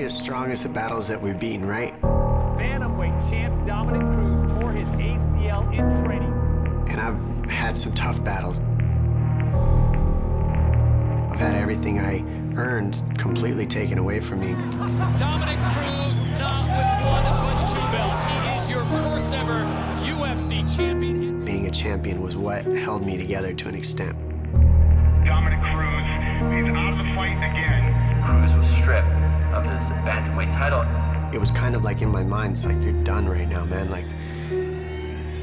only as strong as the battles that we've beaten, right? Bantamweight champ Dominick Cruz tore his ACL in training. And I've had some tough battles. I've had everything I earned completely taken away from me. Dominick Cruz, not with one but two belts. He is your first ever UFC champion. Being a champion was what held me together to an extent. Dominick Cruz is out of the fight again. Cruz was stripped of his bantamweight title. It was kind of like in my mind, it's like, you're done right now, man. Like,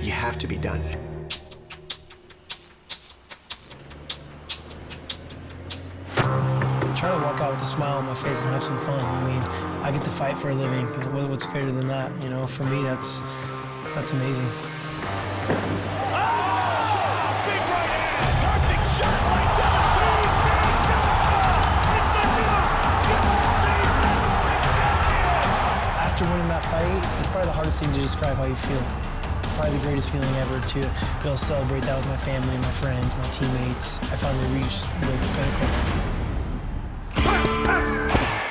you have to be done. Try to walk out with a smile on my face and have some fun. I mean, I get to fight for a living. What's greater than that? You know, for me, that's amazing. After winning that fight, it's probably the hardest thing to describe how you feel. Probably the greatest feeling ever to be able to celebrate that with my family, my friends, my teammates. I finally reached the pinnacle.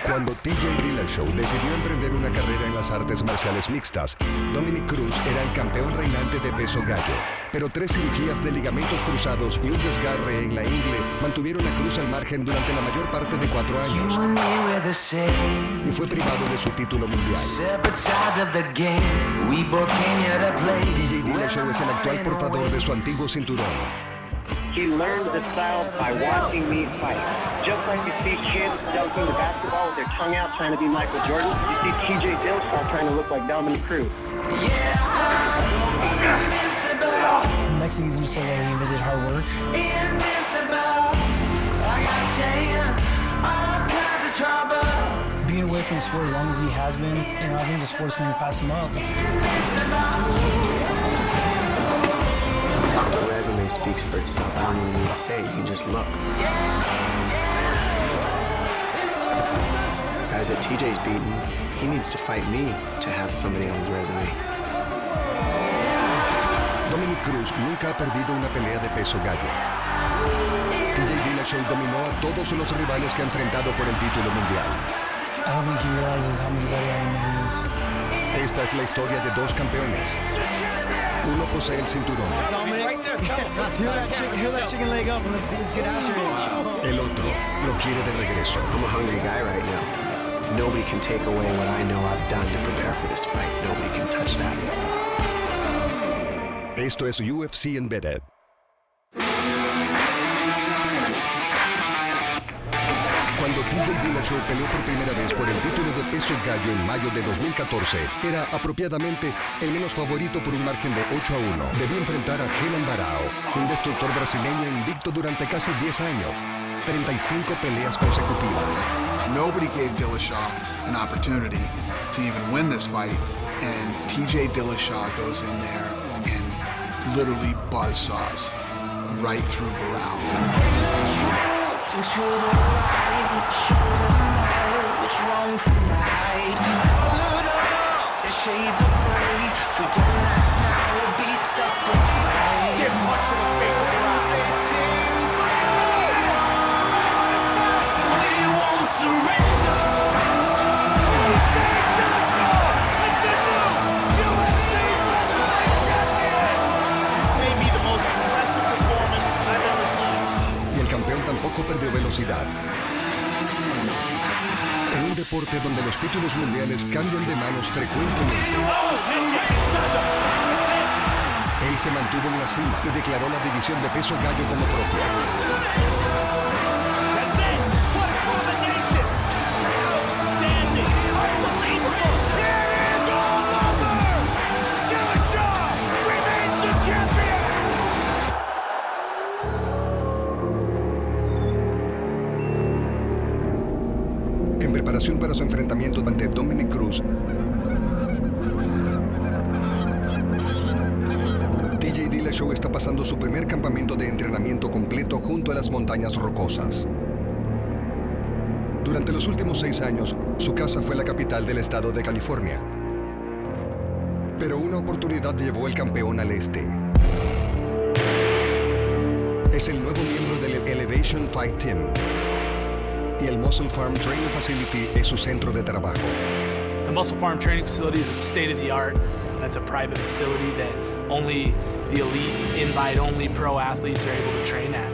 Cuando TJ Dillashaw decidió emprender una carrera en las artes marciales mixtas, Dominick Cruz era el campeón reinante de peso gallo, pero 3 cirugías de ligamentos cruzados y un desgarre en la ingle mantuvieron a Cruz al margen durante la mayor parte de 4 años y fue privado de su título mundial. TJ Dillashaw es el actual portador de su antiguo cinturón. He learned the style by watching me fight. Just like you see kids dunking the basketball with their tongue out trying to be Michael Jordan, you see TJ Dillashaw trying to look like Dominick Cruz. Next thing he's going to say that he invented hard work. Being away from the sport as long as he has been, you know, I think the sport's going to pass him up. The resume speaks for itself. I don't even need to say it. You can just look. Guys that TJ's beaten, he needs to fight me to have somebody on his resume. Dominick Cruz nunca ha perdido una pelea de peso gallo. TJ Dillashaw dominó a todos los rivales que ha enfrentado por el título mundial. I don't think he realizes how much better I am than he is. Esta es la historia de 2 campeones. Uno posee el cinturón. El otro lo quiere de regreso. I'm a hungry guy right now. Nobody can take away what I know I've done to prepare for this fight. Nobody can touch that. Esto es UFC Embedded. Cuando TJ Dillashaw peleó por primera vez por el título de peso gallo en mayo de 2014, era apropiadamente el menos favorito por un margen de 8-1. Debió enfrentar a Kenan Barao, un destructor brasileño invicto durante casi 10 años, 35 peleas consecutivas. Nobody gave Dillashaw an opportunity to even win this fight, and TJ Dillashaw goes in there and literally buzzsaws right through Barao. Y el campeón tampoco perdió velocidad. En un deporte donde los títulos mundiales cambian de manos frecuentemente, él se mantuvo en la cima y declaró la división de peso gallo como propia. En preparación para su enfrentamiento ante Dominick Cruz, TJ Dillashaw está pasando su primer campamento de entrenamiento completo junto a las montañas rocosas. Durante los últimos 6 años, su casa fue la capital del estado de California. Pero una oportunidad llevó al campeón al este. Es el nuevo miembro del Elevation Fight Team. y el Muscle Farm Training Facility es su centro de trabajo. The Muscle Farm Training Facility is state-of-the-art. That's a private facility that only the elite, invite-only pro athletes are able to train at.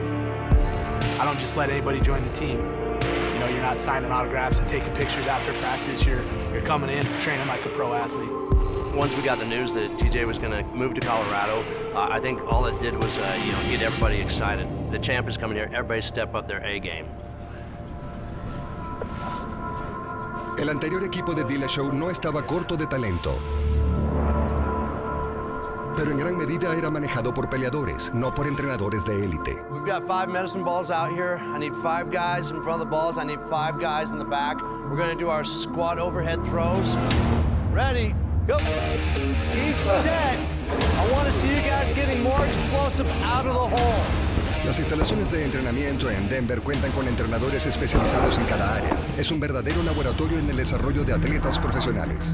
I don't just let anybody join the team. You know, you're not signing autographs and taking pictures after practice. You're coming in training like a pro athlete. Once we got the news that TJ was going to move to Colorado, I think all it did was get everybody excited. The champ is coming here. Everybody step up their A game. El anterior equipo de Dillashaw no estaba corto de talento, pero en gran medida era manejado por peleadores, no por entrenadores de élite. We've got 5 medicine balls out here. I need 5 guys in front of the balls. I need 5 guys in the back. We're going to do our squat overhead throws. Ready, go. Each set, I want to see you guys getting more explosive out of the hole. Las instalaciones de entrenamiento en Denver cuentan con entrenadores especializados en cada área. Es un verdadero laboratorio en el desarrollo de atletas profesionales.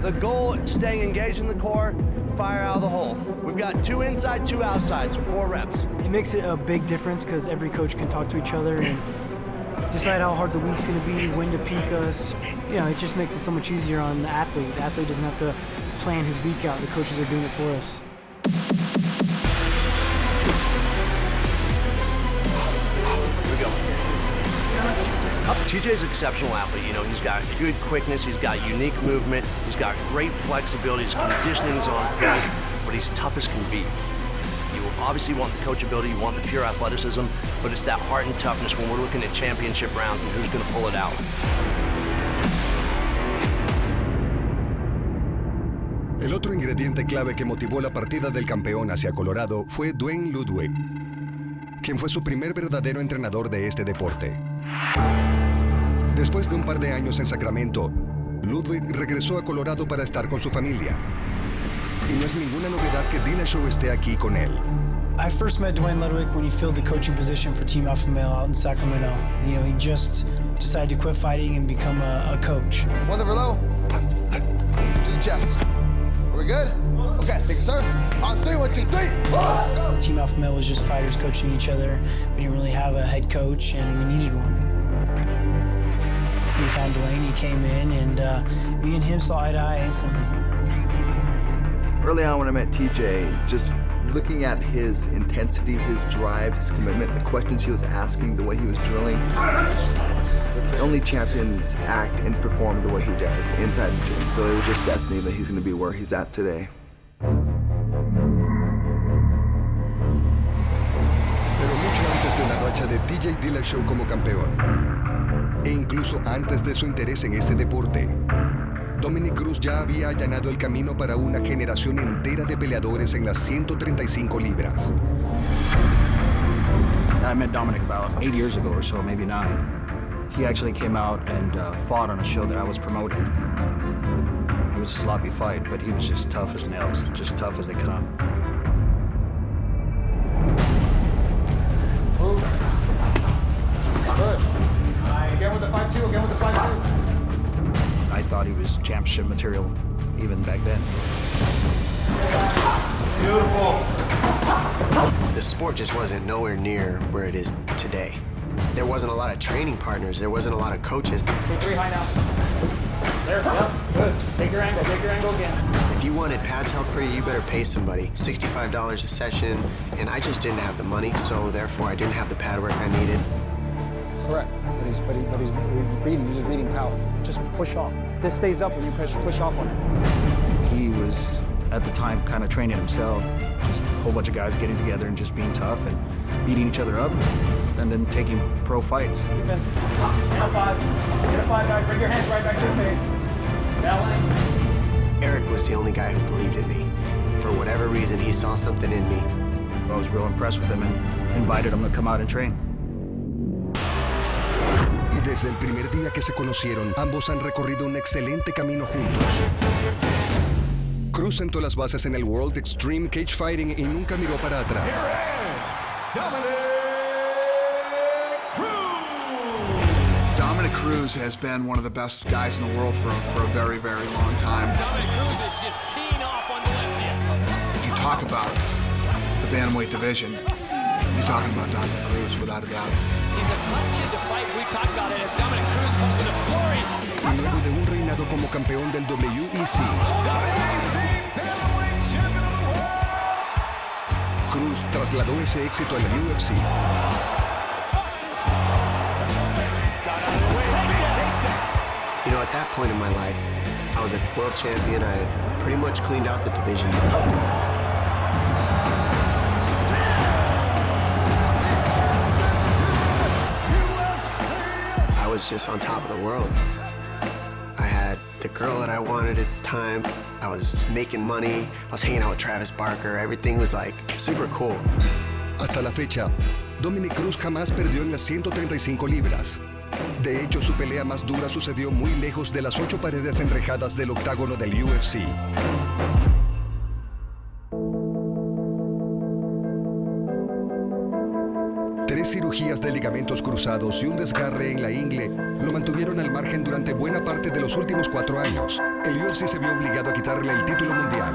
The goal, staying engaged in the core, fire out of the hole. We've got 2 inside, 2 outsides, 4 reps. It makes it a big difference because every coach can talk to each other and decide how hard the week's going to be, when to peak us. You know, it just makes it so much easier on the athlete. The athlete doesn't have to plan his week out. The coaches are doing it for us. TJ's an exceptional athlete. You know, he's got good quickness, he's got unique movement, he's got great flexibility, his conditioning's on point, but he's tough as can be. You obviously want the coachability, you want the pure athleticism, but it's that heart and toughness when we're looking at championship rounds and who's going to pull it out. El otro ingrediente clave que motivó la partida del campeón hacia Colorado fue Dwayne Ludwig, quien fue su primer verdadero entrenador de este deporte. Después de un par de años en Sacramento, Ludwig regresó a Colorado para estar con su familia. Y no es ninguna novedad que Dillashaw esté aquí con él. I first met Dwayne Ludwig when he filled the coaching position for Team Alpha Male out in Sacramento. You know, he just decided to quit fighting and become a coach. One over low. To the chest. Are we good? Okay, thank you, sir. On 3, 1, 2, 3. Team Alpha Male was just fighters coaching each other. We didn't really have a head coach, and we needed one. We found Dwayne, he came in, and me and him saw eye to eye instantly. Early on when I met TJ, just looking at his intensity, his drive, his commitment, the questions he was asking, the way he was drilling. Only champions act and perform the way he does inside the gym. So it was just destiny that he's going to be where he's at today. Pero mucho antes de la racha de TJ Dillashaw como campeón, e incluso antes de su interés en este deporte, Dominick Cruz ya había allanado el camino para una generación entera de peleadores en las 135 libras. I met Dominick about 8 years ago or so, maybe 9. He actually came out and fought on a show that I was promoting. It was a sloppy fight, but he was just tough as nails, just tough as they come. Move. Good. Again with the 5-2, again with the 5-2. I thought he was championship material even back then. Beautiful. The sport just wasn't nowhere near where it is today. There wasn't a lot of training partners. There wasn't a lot of coaches. 3 high now. There, yep, good. Take your angle again. If you wanted pads held for you, you better pay somebody. $65 a session, and I just didn't have the money, so therefore I didn't have the pad work I needed. Correct, but he's just reading power. Just push off. This stays up when you push off on it. He was, at the time, kind of training himself. Just a whole bunch of guys getting together and just being tough and beating each other up, and then taking pro fights. Defense. Get a 5. Get a 5 back. Bring your hands right back to your face. Balance. Eric was the only guy who believed in me. For whatever reason, he saw something in me. I was real impressed with him and invited him to come out and train. Y desde el primer día que se conocieron, ambos han recorrido un excelente camino juntos. Cruz sentó las bases en el World Extreme Cage Fighting y nunca miró para atrás. Dominick Cruz has been one of the best guys in the world for a very, very long time. Dominick Cruz is just teeing off on the left hip. If you talk about the bantamweight division, You're talking about Dominick Cruz, without a doubt. He's a tough kid to fight. We talked about it as Dominick Cruz comes into glory. Y luego de un reinado como campeón del WEC, Cruz trasladó ese éxito al UFC. You know, at that point in my life, I was a world champion. I had pretty much cleaned out the division. I was just on top of the world. I had the girl that I wanted at the time. I was making money. I was hanging out with Travis Barker. Everything was like super cool. Hasta la fecha, Dominick Cruz jamás perdió en las 135 libras. De hecho, su pelea más dura sucedió muy lejos de las 8 paredes enrejadas del octágono del UFC. Tres cirugías de ligamentos cruzados y un desgarre en la ingle lo mantuvieron al margen durante buena parte de los últimos 4 años. El UFC se vio obligado a quitarle el título mundial.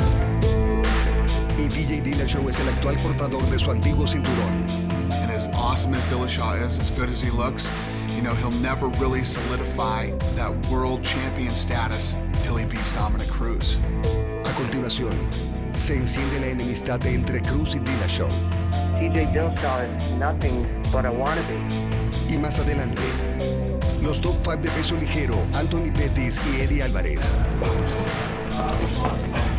Y DJ Dillashaw es el actual portador de su antiguo cinturón. And as awesome as Dillashaw is, as good as he looks, you know, he'll never really solidify that world champion status until he beats Dominick Cruz. A continuación, se enciende la enemistad entre Cruz y Dillashaw. TJ Dillashaw is nothing but a wannabe. Y más adelante, los top 5 de peso ligero, Anthony Pettis y Eddie Alvarez,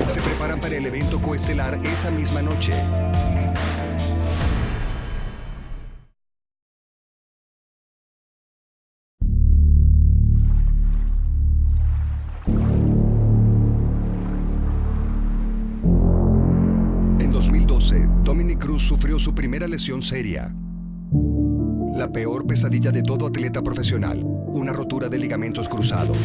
se preparan para el evento coestelar esa misma noche. En 2012, Dominick Cruz sufrió su primera lesión seria. La peor pesadilla de todo atleta profesional, una rotura de ligamentos cruzados.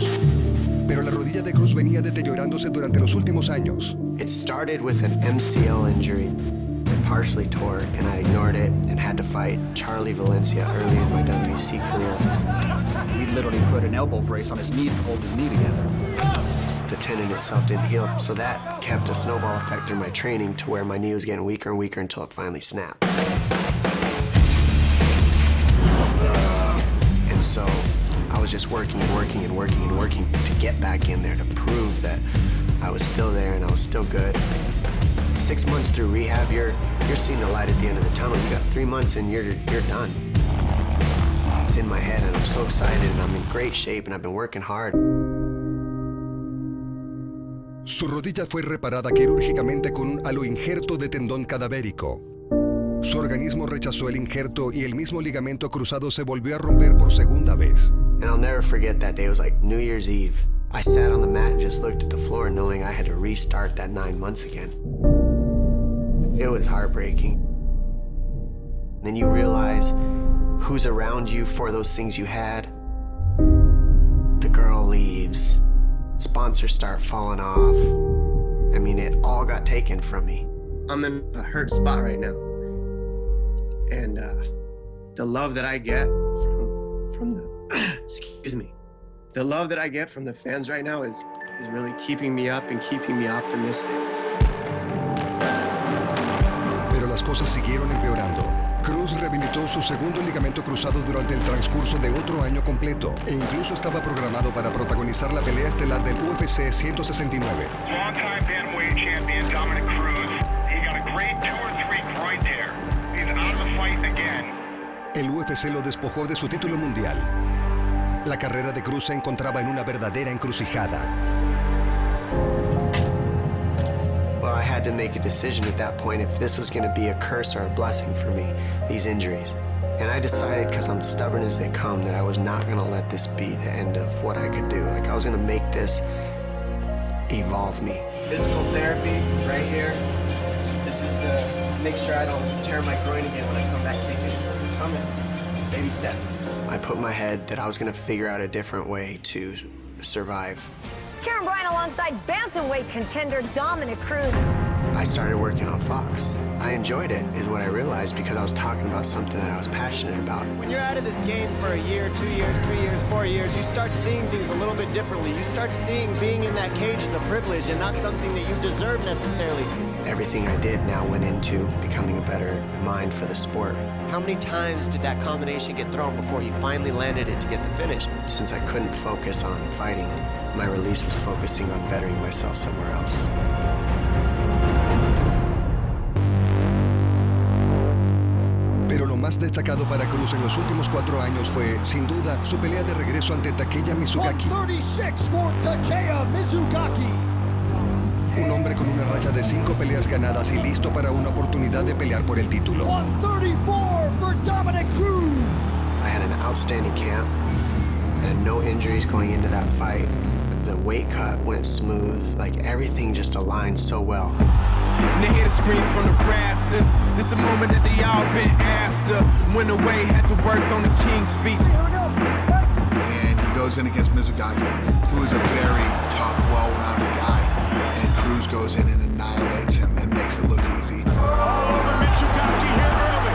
Pero la rodilla de Cruz venía deteriorándose durante los últimos años. It started with an MCL injury. It partially tore, and I ignored it and had to fight Charlie Valencia early in my WC career. We literally put an elbow brace on his knee to hold his knee together. The tendon itself didn't heal, so that kept a snowball effect in my training to where my knee was getting weaker and weaker until it finally snapped. And so I was just working to get back in there, to prove that I was still there and I was still good. 6 months through rehab, you're seeing the light at the end of the tunnel. You got 3 months and you're done. It's in my head and I'm so excited and I'm in great shape and I've been working hard. Su rodilla fue reparada quirúrgicamente con un aloinjerto de tendón cadavérico. Su organismo rechazó el injerto y el mismo ligamento cruzado se volvió a romper por segunda vez. And I'll never forget that day. It was like New Year's Eve. I sat on the mat and just looked at the floor knowing I had to restart that 9 months again. It was heartbreaking. Then you realize who's around you for those things you had. The girl leaves. Sponsors start falling off. I mean, it all got taken from me. I'm in a hurt spot right now. And the love that I get from the excuse me, the love that I get from the fans right now is really keeping me up and keeping me optimistic. Pero las cosas siguieron empeorando. Cruz rehabilitó su segundo ligamento cruzado durante el transcurso de otro año completo e incluso estaba programado para protagonizar la pelea estelar del UFC 169. Longtime bantamweight champion Dominick Cruz. He got a grade 2 or 3 groin tear. He's out of the fight again. El UFC lo despojó de su título mundial. La carrera de Cruz se encontraba en una verdadera encrucijada. Well, I had to make a decision at that point if this was going to be a curse or a blessing for me, these injuries. And I decided, because I'm stubborn as they come, that I was not going to let this be the end of what I could do. Like, I was going to make this evolve me. Physical therapy right here. This is to make sure I don't tear my groin again when I come back kicking. Coming. Baby steps. I put in my head that I was going to figure out a different way to survive. Karen Bryan alongside bantamweight contender Dominick Cruz. I started working on Fox. I enjoyed it, is what I realized, because I was talking about something that I was passionate about. When you're out of this game for a year, 2 years, 3 years, 4 years, you start seeing things a little bit differently. You start seeing being in that cage as a privilege and not something that you deserve necessarily. everything I did now went into becoming a better mind for the sport. How many times did that combination get thrown before you finally landed it to get the finish? Since I couldn't focus on fighting, my release was focusing on bettering myself somewhere else. Pero lo más destacado para Cruz en los últimos 4 años fue, sin duda, su pelea de regreso ante Takeya Mizugaki. 136 for Takeya Mizugaki. Un hombre con una racha de 5 peleas ganadas y listo para una oportunidad de pelear por el título. 134 for Dominick Cruz. I had an outstanding camp. I had no injuries going into that fight. The weight cut went smooth. Like everything just aligned so well. And they hear the screams from the rafters. This a moment that they all been after. Went away, had to work on the King's speech. And he goes in against Mizugaki, who is a very tough, well-rounded guy. And Cruz goes in and annihilates him and makes it look easy. All over Mizugaki here early.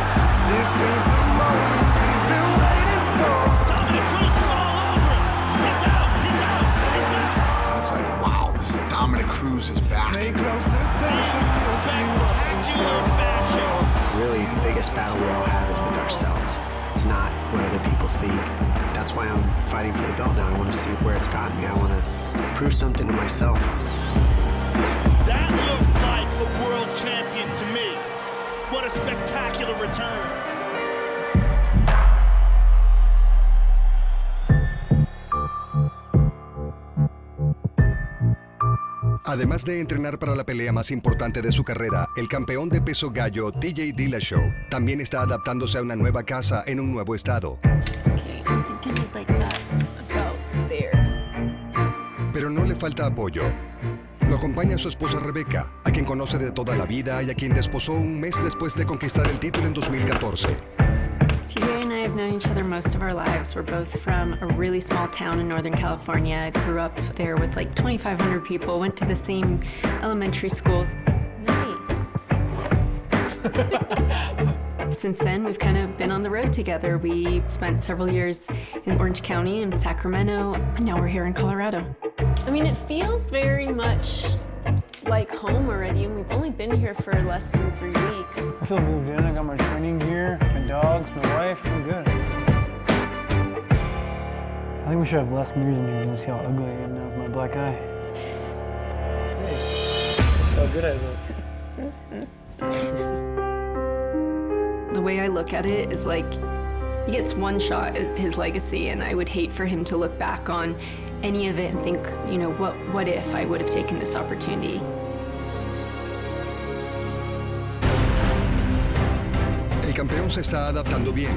This is the moment we've been waiting for. Dominick Cruz is all over him. He's out, he's out, he's out. It's like, wow, Dominick Cruz is back. Really, the biggest battle we all have is with ourselves. It's not what other people think. That's why I'm fighting for the belt now. I want to see where it's gotten me. I want to prove something to myself. That looked like a world champion to me. What a spectacular return. Además de entrenar para la pelea más importante de su carrera, el campeón de peso gallo TJ Dillashaw también está adaptándose a una nueva casa en un nuevo estado. Pero no le falta apoyo. Lo acompaña su esposa Rebecca, a quien conoce de toda la vida y a quien desposó un mes después de conquistar el título en 2014. TJ and I have known each other most of our lives. We're both from a really small town in Northern California. I grew up there with like 2,500 people, went to the same elementary school. Nice. Since then, we've kind of been on the road together. We spent several years in Orange County and Sacramento, and now we're here in Colorado. I mean, it feels very much like home already, and we've only been here for less than 3 weeks. I feel moved in. I got my training gear, my dogs, my wife. I'm good. I think we should have less mirrors in here to see how ugly I am now with my black eye. Hey, that's how good I look. The way I look at it is like, he gets one shot at his legacy, and I would hate for him to look back on any of it and think, you know, what if I would have taken this opportunity? El campeón se está adaptando bien.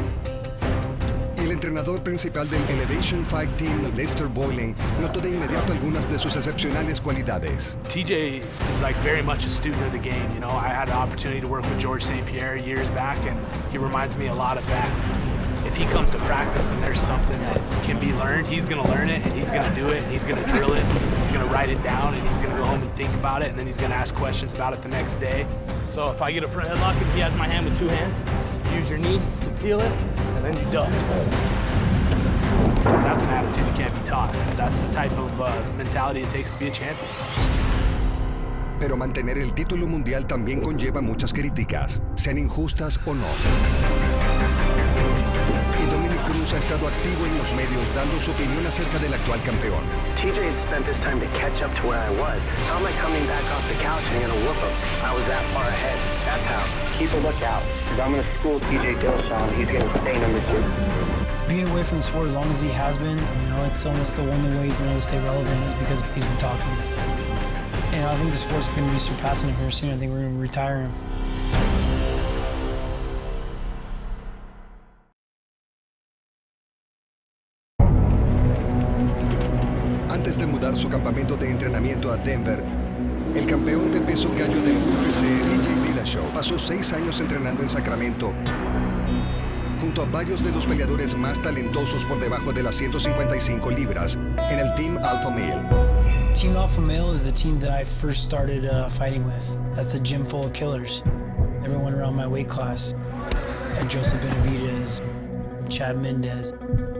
Y el entrenador principal del Elevation Fight Team, Lester Boylan, notó de inmediato algunas de sus excepcionales cualidades. TJ is like very much a student of the game. You know, I had an opportunity to work with George St. Pierre years back, and he reminds me a lot of that. If he comes to practice and there's something that can be learned, he's going to learn it, and he's going to do it, and he's going to drill it, he's going to write it down, and he's going to go home and think about it, and then he's going to ask questions about it the next day. So if I get a front headlock, if he has my hand with 2 hands, use your knee to peel it, and then you duck. That's an attitude that can't be taught. That's the type of mentality it takes to be a champion. Pero mantener el título mundial también conlleva muchas críticas, sean injustas o no. Y Dominick Cruz ha estado activo en los medios dando su opinión acerca del actual campeón. TJ spent this time to catch up to where I was. How am I coming back off the couch and gonna whoop him? I was that far ahead. That's how. Keep a lookout, because I'm going to school TJ Dillashaw, and he's going to stay number 2. Being away from the sport as long as he has been, you know, it's almost the one of the ways he's been able to stay relevant is because he's been talking. And I think the sport's going to be surpassing him here soon. I think we're going to retire him. Antes de mudar su campamento de entrenamiento a Denver, el campeón de peso gallo del UFC, TJ Dillashaw, pasó 6 años entrenando en Sacramento, junto a varios de los peleadores más talentosos por debajo de las 155 libras, en el Team Alpha Male. Team Alpha Male is the team that I first started fighting with. That's a gym full of killers. Everyone around my weight class. Joseph Benavidez, Chad Mendez,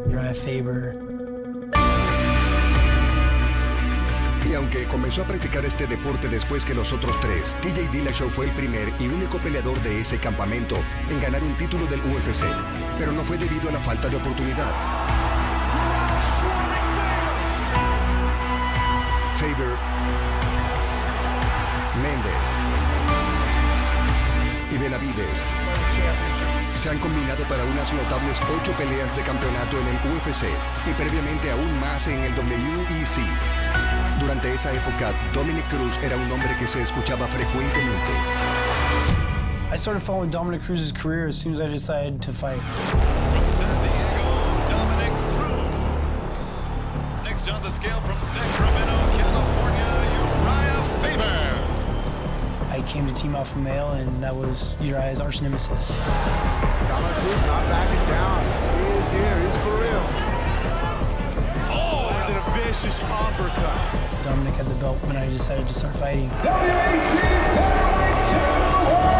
Uriah Faber. Y Y aunque comenzó a practicar este deporte después que los otros tres, TJ Dillashaw fue el primer y único peleador de ese campamento en ganar un título del UFC, pero no fue debido a la falta de oportunidad. Faber, Méndez y Benavides se han combinado para unas notables 8 peleas de campeonato en el UFC y previamente aún más en el WEC. Durante esa época, Dominick Cruz era un nombre que se escuchaba frecuentemente. I started following Dominick Cruz's career as soon as I decided to fight. San Diego, Dominick Cruz. Next on the scale from Sacramento, California, Uriah Faber. I came to Team Alpha Male, and that was Uriah's arch nemesis. Dominick Cruz not backing down. He is here. He's for real. Oh, and a vicious uppercut. Dominick had the belt when I decided to start fighting. WEC Featherweight Champion of the world!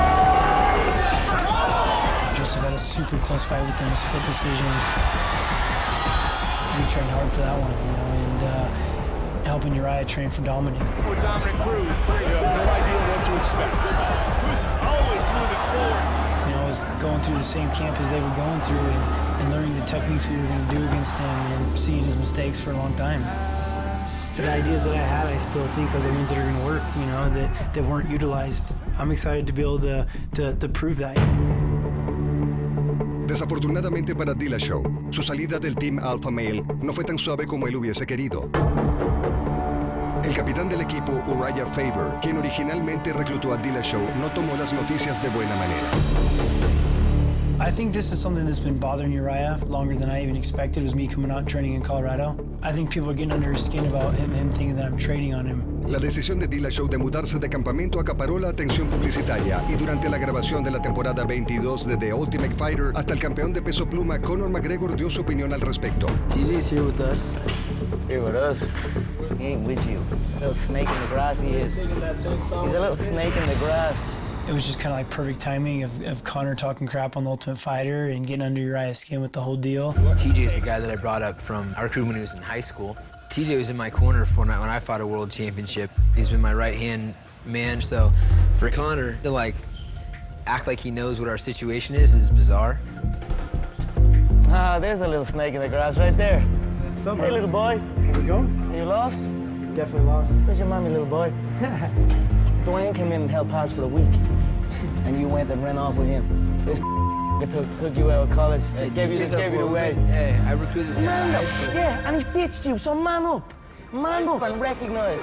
Joseph had a super close fight with him, a split decision. We trained hard for that one, and helping Uriah train for Dominick. With Dominick Cruz, you have no idea what to expect. Cruz is always moving forward. I was going through the same camp as they were going through and learning the techniques we were going to do against him and seeing his mistakes for a long time. The ideas that I had, I still think are the ones that are going to work, that weren't utilized. I'm excited to be able to prove that. Desafortunadamente para Dillashaw, su salida del Team Alpha Male no fue tan suave como él hubiese querido. El capitán del equipo, Uriah Faber, quien originalmente reclutó a Dillashaw, no tomó las noticias de buena manera. I think this is something that's been bothering Uriah longer than I even expected. It was me coming out and training in Colorado. I think people are getting under his skin about him thinking that I'm trading on him. La decisión de Dillashaw de mudarse de campamento acaparó la atención publicitaria y durante la grabación de la temporada 22 de The Ultimate Fighter, hasta el campeón de peso pluma Conor McGregor dio su opinión al respecto. TJ's here with us. Here with us. He ain't with you. Little snake in the grass he is. He's a little snake in the grass. It was just kind of like perfect timing of Conor talking crap on The Ultimate Fighter and getting under Uriah's skin with the whole deal. TJ's the guy that I brought up from our crew when he was in high school. TJ was in my corner when I fought a world championship. He's been my right-hand man, so for Conor to act like he knows what our situation is bizarre. Ah, there's a little snake in the grass right there. Hey, little boy. Here we go. You lost? Definitely lost. Where's your mommy, little boy? Dwayne came in and helped Potts for a week, and you went and ran off with him. This took you out of college, gave you away. Hey, I recruited this guy. Man up, yeah, and he pitched you, so man up and recognize.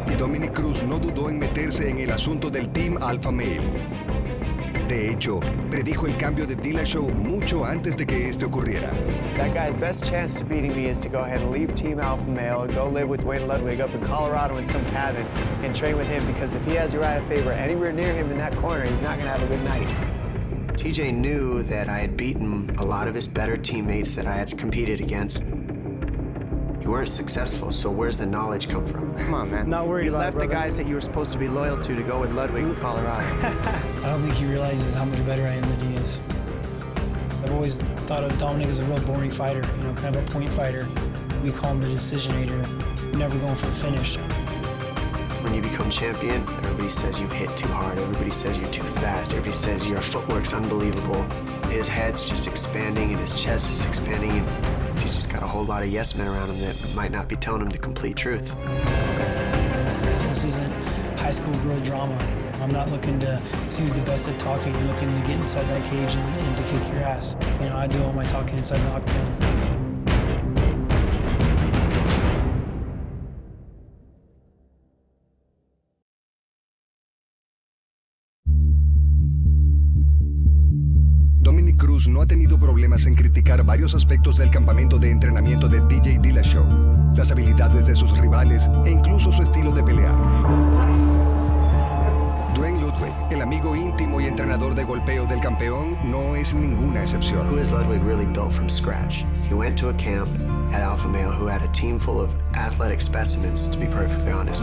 Y Dominick Cruz no dudó en meterse en el asunto del Team Alpha Male. De hecho, predijo el cambio de Dillashaw mucho antes de que este ocurriera. That guy's best chance to beating me is to go ahead and leave Team Alpha Male and go live with Dwayne Ludwig up in Colorado in some cabin and train with him, because if he has Uriah Faber anywhere near him in that corner, he's not going to have a good night. TJ knew that I had beaten a lot of his better teammates that I had competed against. You weren't successful, so where's the knowledge come from? Come on, man. Not worried. You left brother. the guys that you were supposed to be loyal to go with Ludwig in Colorado. I don't think he realizes how much better I am than he is. I've always thought of Dominick as a real boring fighter, kind of a point fighter. We call him the decisionator, never going for the finish. When you become champion, everybody says you hit too hard, everybody says you're too fast, everybody says your footwork's unbelievable. His head's just expanding and his chest is expanding, and he's just got a whole lot of yes men around him that might not be telling him the complete truth. This isn't high school girl drama. I'm not looking to see who's the best at talking. I'm looking to get inside that cage and to kick your ass. I do all my talking inside the octagon. Dominick Cruz no ha tenido problemas en criticar varios aspectos del campamento de entrenamiento de TJ Dillashaw, las habilidades de sus rivales e incluso su estilo de pelear. Dwayne Ludwig, el amigo íntimo y entrenador de golpeo del campeón, no es ninguna excepción. Who is Ludwig really built from scratch? He went to a camp at Alpha Male who had a team full of athletic specimens, to be perfectly honest.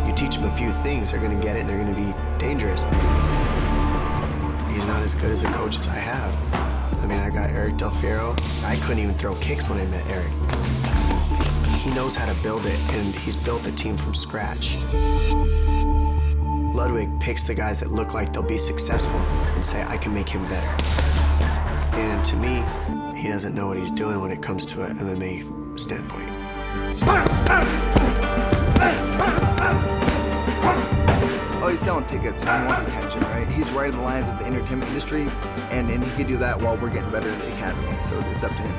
You teach them a few things, they're going to get it and they're going to be dangerous. He's not as good as the coaches I have. I mean, I got Eric Del Fierro. I couldn't even throw kicks when I met Eric. He knows how to build it, and he's built a team from scratch. Ludwig picks the guys that look like they'll be successful and say, I can make him better. And to me, he doesn't know what he's doing when it comes to an MMA standpoint. Oh, he's selling tickets. He wants attention, right? He's right in the lines of the entertainment industry, and he can do that while we're getting better in the academy. So it's up to him.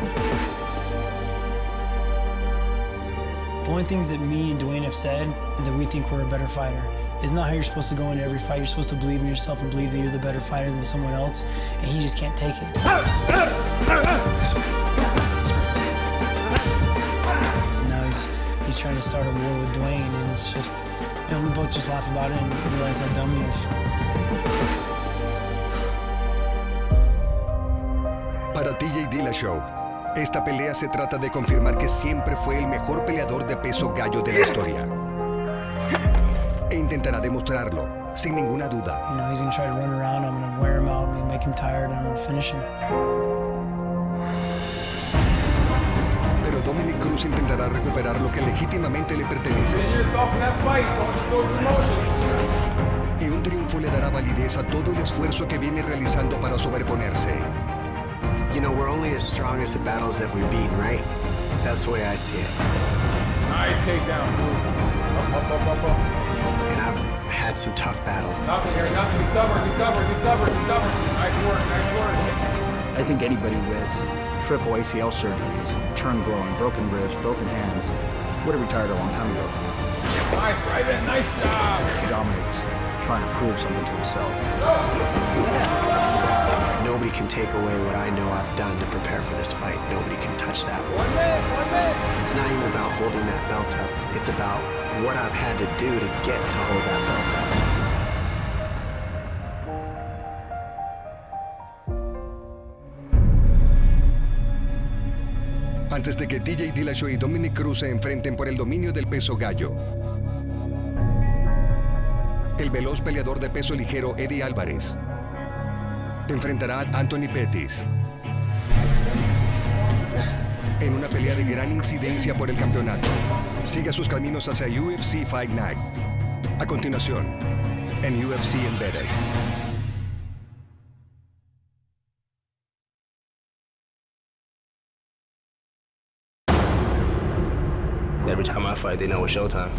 The only things that me and Dwayne have said is that we think we're a better fighter. It's not how you're supposed to go into every fight. You're supposed to believe in yourself and believe that you're the better fighter than someone else, and he just can't take it. Now he's trying to start a war with Dwayne, and it's just, you know, we both just laugh about it and realize how dumb he is. Para TJ Dillashaw, esta pelea se trata de confirmar que siempre fue el mejor peleador de peso gallo de la historia. E intentará demostrarlo, sin ninguna duda. You know, he's going to try to run around, I'm going to wear him out, I'm going to make him tired, and I'm going to finish him. Pero Dominick Cruz intentará recuperar lo que legítimamente le pertenece. Y un triunfo le dará validez a todo el esfuerzo que viene realizando para sobreponerse. You know, we're only as strong as the battles that we beat, right? That's the way I see it. Nice takedown. Up. And I've had some tough battles. Nothing here, nothing. Recover. Nice work. I think anybody with triple ACL surgeries, turn growing, broken ribs, broken hands, would have retired a long time ago. Nice, right in, nice job. Dominick's trying to prove something to himself. Nobody can take away what I know I've done to prepare for this fight. Nobody can touch that. 1 minute. It's not even about holding that belt up. It's about what I've had to do to get to hold that belt up. Antes de que TJ Dillashaw y Dominick Cruz se enfrenten por el dominio del peso gallo, el veloz peleador de peso ligero Eddie Alvarez enfrentará a Anthony Pettis en una pelea de gran incidencia por el campeonato. Siga sus caminos hacia UFC Fight Night. A continuación, en UFC Embedded. Every time I fight, they know it's showtime.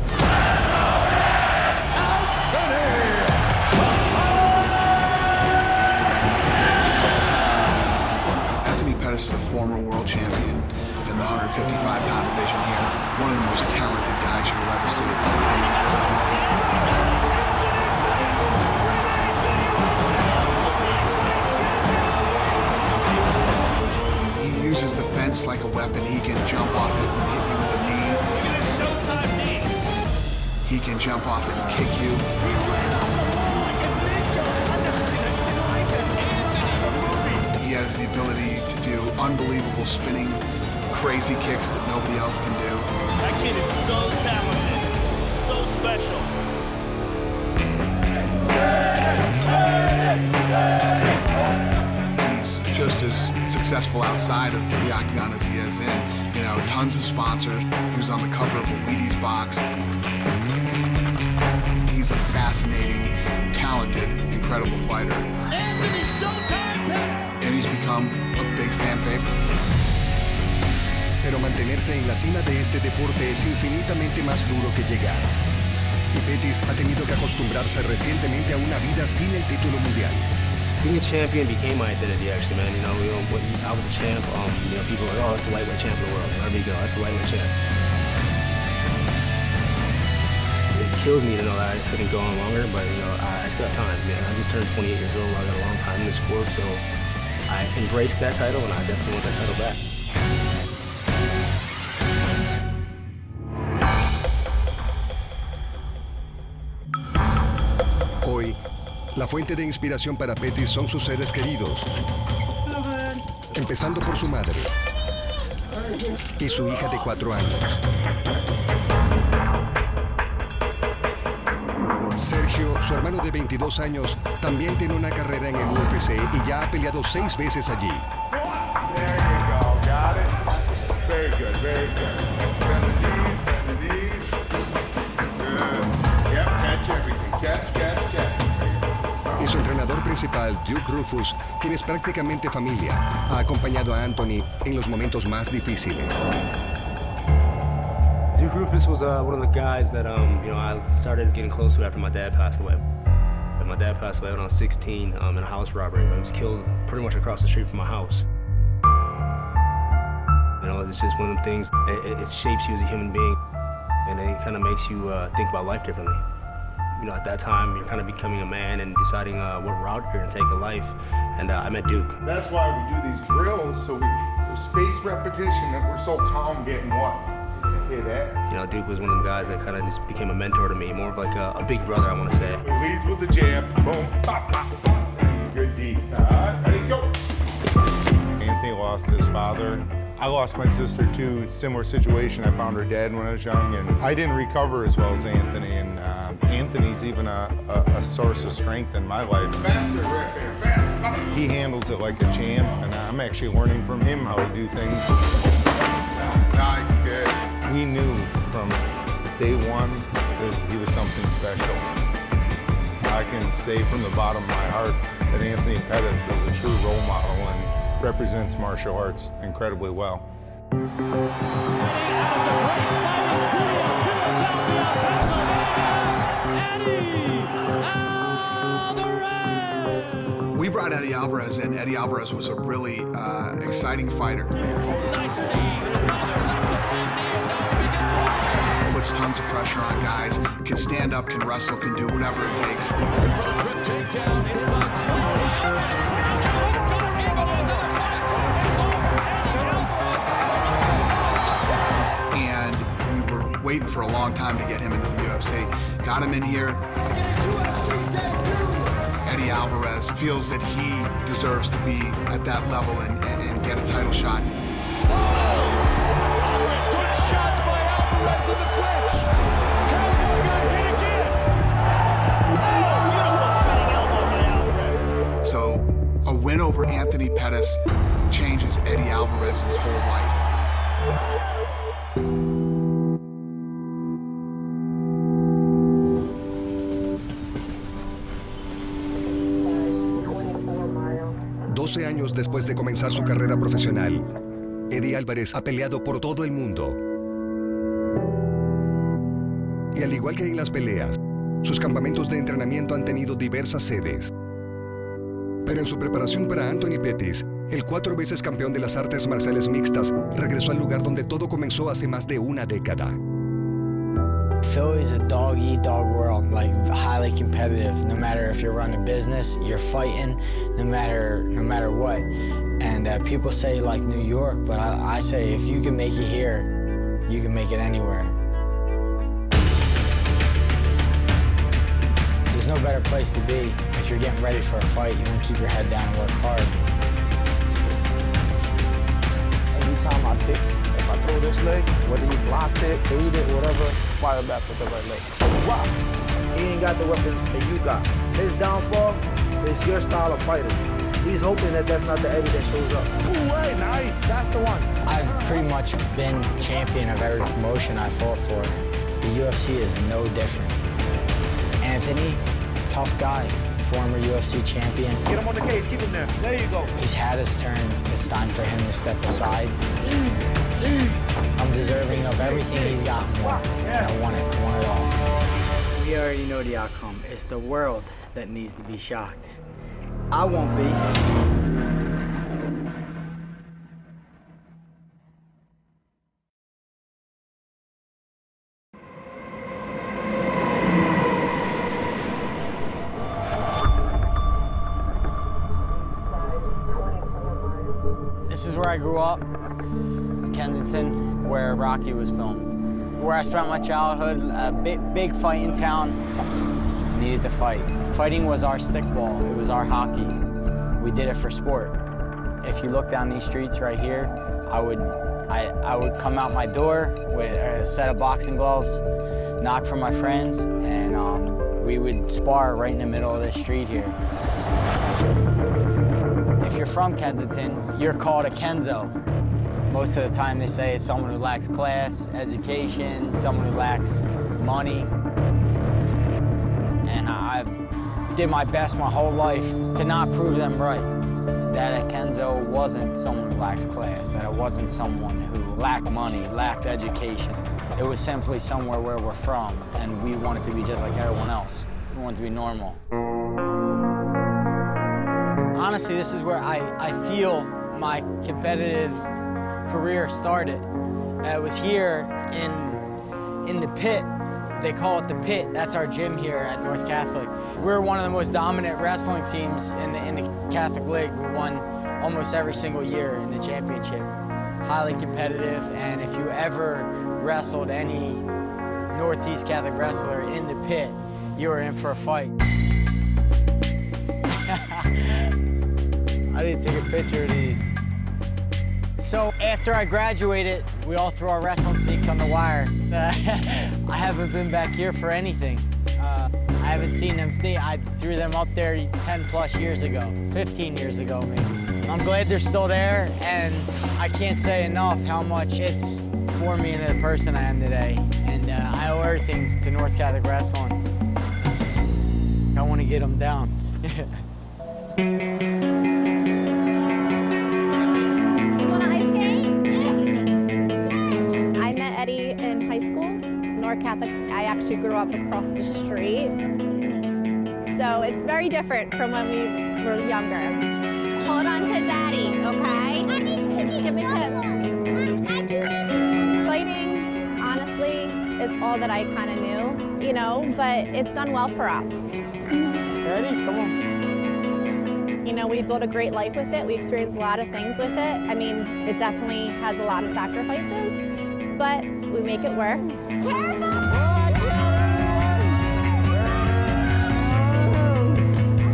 Pettis is a former world champion in the 155-pound division here. One of the most talented guys you will ever see. He uses the fence like a weapon. He can jump off it and hit you with a knee. He can jump off it and kick you. He has the ability to do unbelievable spinning, crazy kicks that nobody else can do. That kid is so talented, so special. He's just as successful outside of the octagon as he is in. You know, tons of sponsors. He was on the cover of a Wheaties box. He's a fascinating, talented, incredible fighter. And he's become a big fan favorite. Pero mantenerse en la cima de este deporte es infinitamente más duro que llegar. Y Pettis ha tenido que acostumbrarse recientemente a una vida sin el título mundial. Being a champion became my identity, actually, man. You know, when I was a champ, you know, people were like, oh, that's the lightweight champ of the world. Wherever you go, that's the lightweight champ. It kills me to know that I couldn't go on longer, but, you know, I still have time, man. I just turned 28 years old. I got a long time in this sport, so I embraced that title, and I definitely want that title back. Hoy, la fuente de inspiración para Pettis son sus seres queridos, empezando por su madre y su hija de 4 años. Sergio, su hermano de 22 años, también tiene una carrera en el UFC y ya ha peleado 6 veces allí. There you go, got it. Very good, very good. 17. entrenador principal, Duke Rufus, quien es prácticamente familia, ha acompañado a Anthony en los momentos más difíciles. Duke Rufus was one of the guys that I started getting close to after my dad passed away. And my dad passed away when I was 16 in a house robbery. He was killed pretty much across the street from my house. You know, it's just one of the things. It shapes you as a human being, and it kind of makes you think about life differently. You know, at that time, you're kind of becoming a man and deciding what route you're going to take in life. And I met Duke. That's why we do these drills, so we space repetition, that we're so calm getting what? Hear that? You know, Duke was one of the guys that kind of just became a mentor to me, more of like a big brother, I want to say. He leads with the jab, boom, pop, pop, pop. Good D. All right, ready, go. Anthony lost his father. I lost my sister too. Similar situation. I found her dead when I was young, and I didn't recover as well as Anthony. And Anthony's even a source of strength in my life. Faster, right there, fast. He handles it like a champ, and I'm actually learning from him how to do things. Nice, good. We knew from day one that he was something special. I can say from the bottom of my heart that Anthony Pettis is a true role model and represents martial arts incredibly well. We brought Eddie Alvarez in. Eddie Alvarez was a really exciting fighter. Puts tons of pressure on guys, can stand up, can wrestle, can do whatever it takes. And we were waiting for a long time to get him into the UFC. Got him in here. Eddie Alvarez feels that he deserves to be at that level and get a title shot. Good shots by Alvarez in the clinch. Cowboy got hit again. Oh, beautiful spinning elbow by Alvarez. So a win over Anthony Pettis changes Eddie Alvarez's whole life. Años después de comenzar su carrera profesional, Eddie Alvarez ha peleado por todo el mundo. Y al igual que en las peleas, sus campamentos de entrenamiento han tenido diversas sedes. Pero en su preparación para Anthony Pettis, el 4 veces campeón de las artes marciales mixtas regresó al lugar donde todo comenzó hace más de una década. Philly's a dog-eat-dog world, like highly competitive. No matter if you're running a business, you're fighting, no matter what. And people say like New York, but I say if you can make it here, you can make it anywhere. There's no better place to be if you're getting ready for a fight. You want to keep your head down and work hard. Every time I pick, if I throw this leg, whether he blocked it, bait it, whatever, fire back with the right leg. Wow! He ain't got the weapons that you got. His downfall is your style of fighting. He's hoping that that's not the Eddie that shows up. Ooh, hey, nice. That's the one. I've pretty much been champion of every promotion I fought for. The UFC is no different. Anthony, tough guy, former UFC champion. Get him on the cage, keep him there. There you go. He's had his turn. It's time for him to step aside. I'm deserving of everything he's got more. And I want it all. We already know the outcome. It's the world that needs to be shocked. I won't be. This is where I grew up. It's Kensington, where Rocky was filmed. Where I spent my childhood, a big fighting town. Needed to fight. Fighting was our stickball. It was our hockey. We did it for sport. If you look down these streets right here, I would come out my door with a set of boxing gloves, knock for my friends, and we would spar right in the middle of the street here. If you're from Kensington, you're called a Kenzo. Most of the time they say it's someone who lacks class, education, someone who lacks money. And did my best my whole life to not prove them right. That Kenzo wasn't someone who lacks class, that it wasn't someone who lacked money, lacked education. It was simply somewhere where we're from, and we wanted to be just like everyone else. We wanted to be normal. Honestly, this is where I feel my competitive career started. It was here in the pit. They call it the pit. That's our gym here at North Catholic. We're one of the most dominant wrestling teams in the Catholic League. We won almost every single year in the championship. Highly competitive, and if you ever wrestled any Northeast Catholic wrestler in the pit, you were in for a fight. I need to take a picture of these. So after I graduated, we all threw our wrestling sneaks on the wire. I haven't been back here for anything. I haven't seen them sneak. I threw them up there 10 plus years ago, 15 years ago maybe. I'm glad they're still there, and I can't say enough how much it's formed me into the person I am today. And I owe everything to North Catholic Wrestling. I want to get them down. Catholic. I actually grew up across the street, so it's very different from when we were younger. Hold on to Daddy, okay? Give me a Fighting, honestly, is all that I kind of knew, you know, but it's done well for us. Ready? Come on. You know, we built a great life with it. We experienced a lot of things with it. I mean, it definitely has a lot of sacrifices, but we make it work. Careful!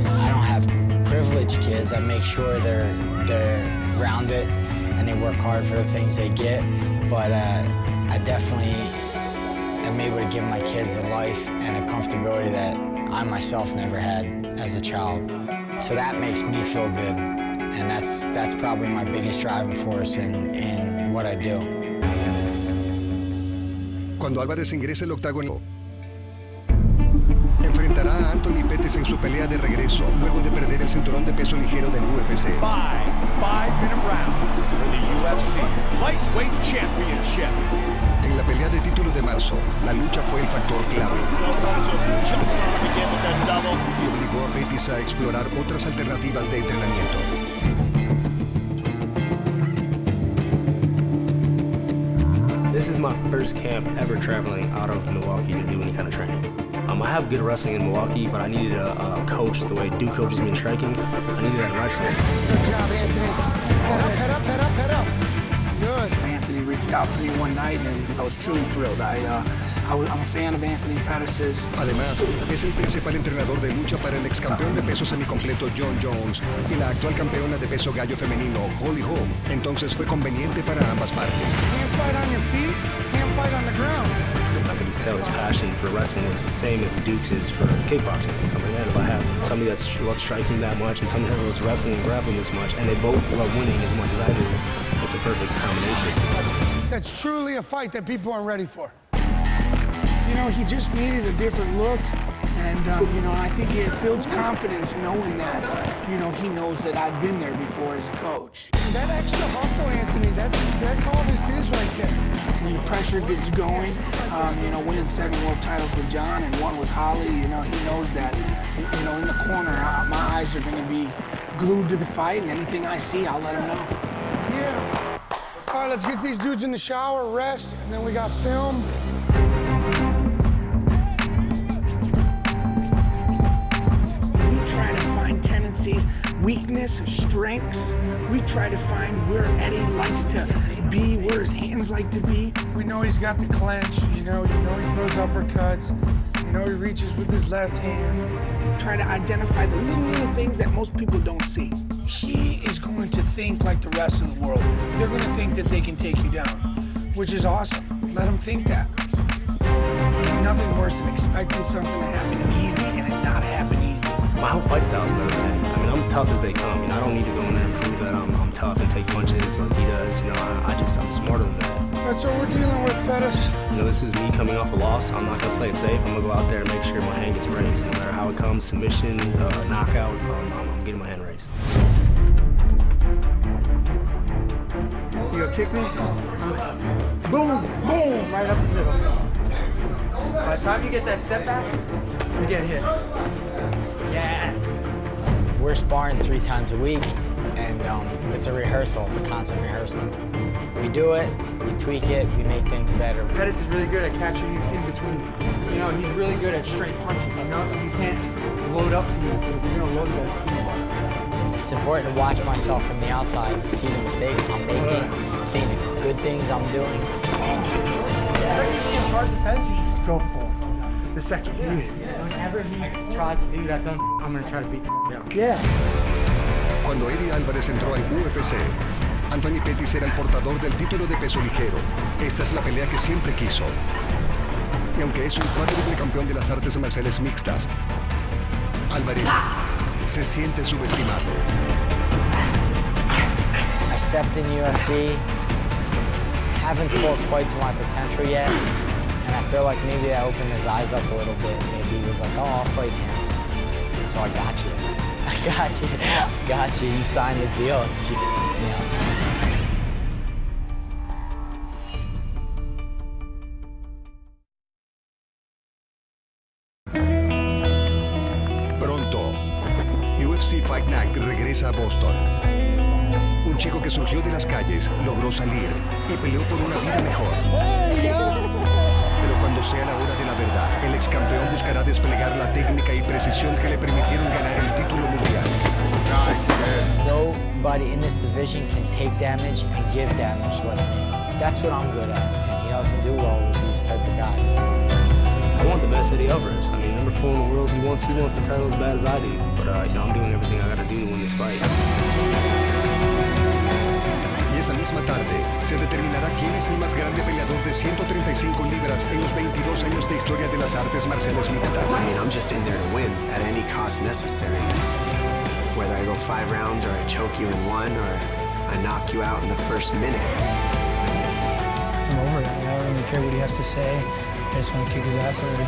I don't have privileged kids. I make sure they're grounded and they work hard for the things they get. But I definitely am able to give my kids a life and a comfortability that I myself never had as a child. So that makes me feel good, and that's probably my biggest driving force in what I do. Cuando Alvarez ingrese al octágono, enfrentará a Anthony Pettis en su pelea de regreso, luego de perder el cinturón de peso ligero del UFC. 5-minute rounds for the UFC Lightweight Championship. En la pelea de título de marzo, la lucha fue el factor clave. Y obligó a Pettis a explorar otras alternativas de entrenamiento. This is my first camp ever traveling out of Milwaukee to do any kind of training. I have good wrestling in Milwaukee, but I needed a coach the way Duke coaches me in striking. I needed that wrestling. Good job, Anthony. Head up, head up, head up, head up. Good. Anthony reached out to me one night, and I was truly thrilled. I'm a fan of Anthony Pettis'. Además, es el principal entrenador de lucha para el ex campeón de peso semicompleto John Jones y la actual campeona de peso gallo femenino Holly Holm. Entonces fue conveniente para ambas partes. Can't fight on your feet, can't fight on the ground. I could just tell his passion for wrestling was the same as Duke's is for kickboxing. So I'm like, man, if I have somebody that loves striking that much and somebody that loves wrestling and grappling this much, and they both love winning as much as I do, it's a perfect combination. That's truly a fight that people aren't ready for. You know, he just needed a different look, and, you know, I think it builds confidence knowing that, you know, he knows that I've been there before as a coach. That extra hustle, Anthony, that's all this is right there. When the pressure gets going, you know, winning 7 world titles with John and 1 with Holly, you know, he knows that, you know, in the corner, my eyes are going to be glued to the fight, and anything I see, I'll let him know. Yeah. All right, let's get these dudes in the shower, rest, and then we got film. Tendencies, weakness, strengths. We try to find where Eddie likes to be, where his hands like to be. We know he's got the clench, you know he throws uppercuts, you know he reaches with his left hand. Try to identify the little things that most people don't see. He is going to think like the rest of the world. They're going to think that they can take you down, which is awesome. Let them think that. Nothing worse than expecting something to happen easy and it not happen easy. My whole fight style is better than Eddie. I mean, I'm tough as they come. You know, I don't need to go in there and prove that I'm tough and take punches like he does. You know, I'm smarter than that. That's what we're dealing with, Pettis. You know, this is me coming off a loss. I'm not going to play it safe. I'm going to go out there and make sure my hand gets raised. No matter how it comes, submission, knockout, I'm getting my hand raised. You gonna kick me? Boom, boom, right up the middle. By the time you get that step back, you get hit. Yes. We're sparring 3 times a week, and it's a rehearsal. It's a constant rehearsal. We do it, we tweak it, we make things better. Pettis is really good at catching you in between. You know, he's really good at straight punches. You know, so you can't load up to you. If you're gonna load that speed. It's important to watch myself from the outside, see the mistakes I'm making, see the good things I'm doing. Whenever you see him charge the fence, you should just go for it. The second. Whenever he tries to do that, then I'm going to try to beat him. Yeah. Cuando Eddie Alvarez entró al UFC, Anthony Pettis era el portador del título de peso ligero. Esta es la pelea que siempre quiso. Y aunque es un cuádruple campeón de las artes marciales mixtas, Alvarez se siente subestimado. I stepped in UFC, haven't fought quite to my potential yet, and I feel like maybe that opened his eyes up a little bit. Maybe he was like, oh, I'll fight him. So I got you. I got you. Got you. You signed the deal. It's, you know. UFC Fight Night regresa a Boston. Un chico que surgió de las calles, logró salir y peleó por una vida mejor. Pero cuando sea la hora de la verdad, el ex campeón buscará desplegar la técnica y precisión que le permitieron ganar el título mundial. Nobody in this division can take damage and give damage like me. That's what I'm good at, and he doesn't do well with these type of guys. I want the best Eddie Alvarez. I mean, number 4 in the world. He wants the title as bad as I do. But you know, I'm doing everything I got to do to win this fight. Y esa misma tarde se determinará quién es el más grande peleador de 135 libras en los 22 años de historia de las artes marciales mixtas. I mean, I'm just in there to win at any cost necessary. Whether I go 5 rounds or I choke you in 1 or I knock you out in the first minute. I'm over it. I don't really care what he has to say. I just want to kick his ass already.